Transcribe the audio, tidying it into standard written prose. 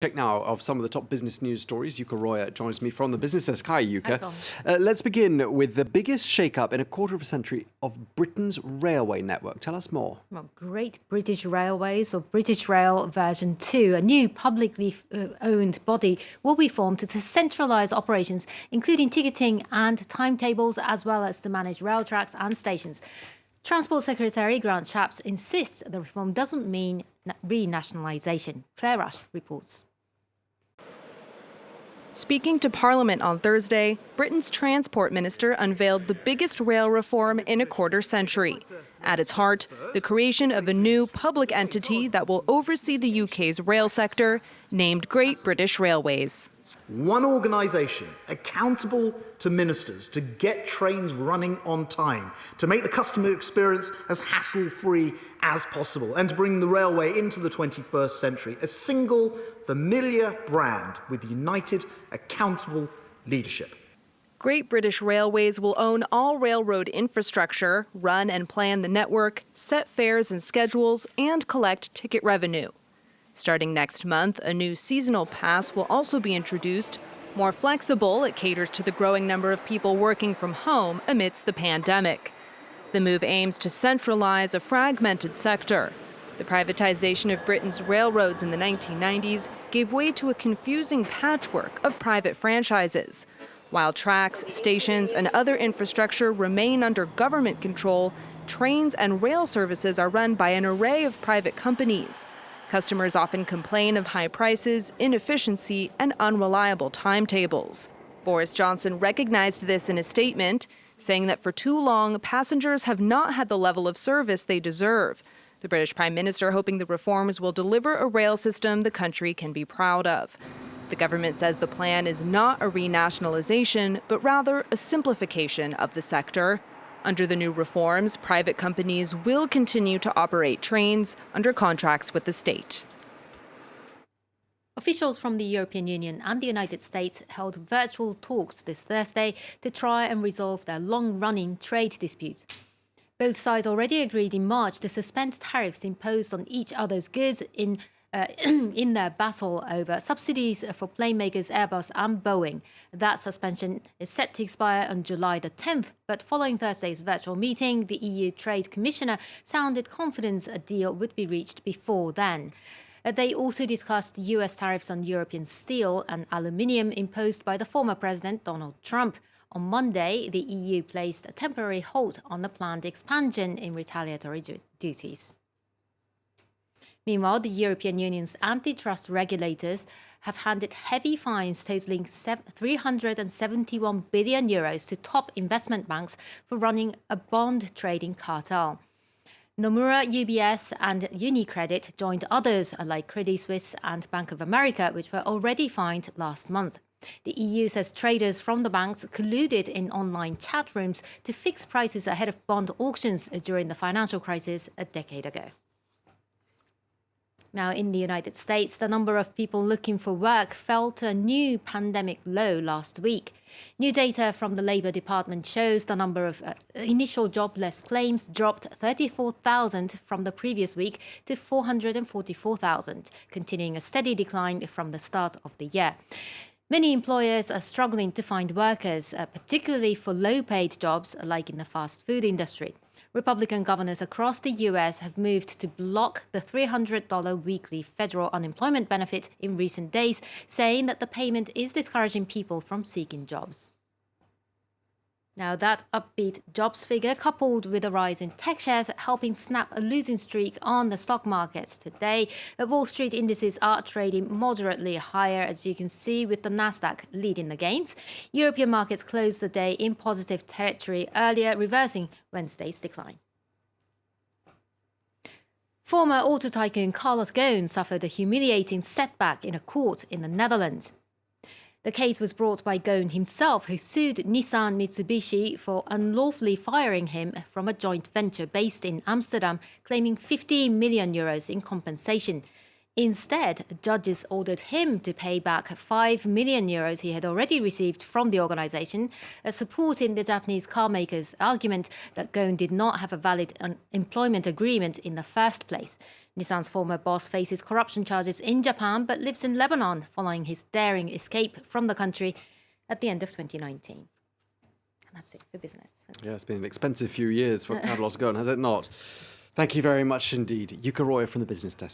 Check now of some of the top business news stories. Yuka Roya joins me from the business desk. Hi, Yuka. Hi, Let's begin with the biggest shake-up in a quarter of a century of Britain's railway network. Tell us more. Well, Great British Railways, or British Rail version 2, a new publicly owned body, will be formed to centralise operations, including ticketing and timetables, as well as to manage rail tracks and stations. Transport Secretary Grant Shapps insists the reform doesn't mean renationalisation. Claire Rush reports. Speaking to Parliament on Thursday, Britain's Transport Minister unveiled the biggest rail reform in a quarter century. At its heart, the creation of a new public entity that will oversee the UK's rail sector, named Great British Railways. One organisation accountable to ministers to get trains running on time, to make the customer experience as hassle-free as possible, and to bring the railway into the 21st century. A single, familiar brand with united, accountable leadership. Great British Railways will own all railroad infrastructure, run and plan the network, set fares and schedules, and collect ticket revenue. Starting next month, a new seasonal pass will also be introduced. More flexible, it caters to the growing number of people working from home amidst the pandemic. The move aims to centralize a fragmented sector. The privatization of Britain's railroads in the 1990s gave way to a confusing patchwork of private franchises. While tracks, stations, and other infrastructure remain under government control, trains and rail services are run by an array of private companies. Customers often complain of high prices, inefficiency, and unreliable timetables. Boris Johnson recognized this in a statement, saying that for too long, passengers have not had the level of service they deserve. The British Prime Minister hoping the reforms will deliver a rail system the country can be proud of. The government says the plan is not a renationalization, but rather a simplification of the sector. Under the new reforms, private companies will continue to operate trains under contracts with the state. Officials from the European Union and the United States held virtual talks this Thursday to try and resolve their long-running trade disputes. Both sides already agreed in March to suspend tariffs imposed on each other's goods in their battle over subsidies for plane makers Airbus and Boeing. That suspension is set to expire on July the 10th, but following Thursday's virtual meeting, the EU Trade Commissioner sounded confidence a deal would be reached before then. They also discussed US tariffs on European steel and aluminium imposed by the former President Donald Trump. On Monday, the EU placed a temporary halt on the planned expansion in retaliatory duties. Meanwhile, the European Union's antitrust regulators have handed heavy fines totaling €371 billion to top investment banks for running a bond trading cartel. Nomura, UBS and UniCredit joined others like Credit Suisse and Bank of America, which were already fined last month. The EU says traders from the banks colluded in online chat rooms to fix prices ahead of bond auctions during the financial crisis a decade ago. Now, in the United States, the number of people looking for work fell to a new pandemic low last week. New data from the Labor Department shows the number of initial jobless claims dropped 34,000 from the previous week to 444,000, continuing a steady decline from the start of the year. Many employers are struggling to find workers, particularly for low-paid jobs like in the fast food industry. Republican governors across the U.S. have moved to block the $300 weekly federal unemployment benefit in recent days, saying that the payment is discouraging people from seeking jobs. Now, that upbeat jobs figure, coupled with a rise in tech shares, helping snap a losing streak on the stock markets today. The Wall Street indices are trading moderately higher, as you can see, with the Nasdaq leading the gains. European markets closed the day in positive territory earlier, reversing Wednesday's decline. Former auto tycoon Carlos Ghosn suffered a humiliating setback in a court in the Netherlands. The case was brought by Ghosn himself, who sued Nissan Mitsubishi for unlawfully firing him from a joint venture based in Amsterdam, claiming €50 million in compensation. Instead, judges ordered him to pay back 5 million euros he had already received from the organization, supporting the Japanese carmaker's argument that Ghosn did not have a valid employment agreement in the first place. Nissan's former boss faces corruption charges in Japan but lives in Lebanon following his daring escape from the country at the end of 2019. And that's it for business. Yeah, it's been an expensive few years for Carlos Ghosn, has it not? Thank you very much indeed. Yuka Roya from the Business Desk.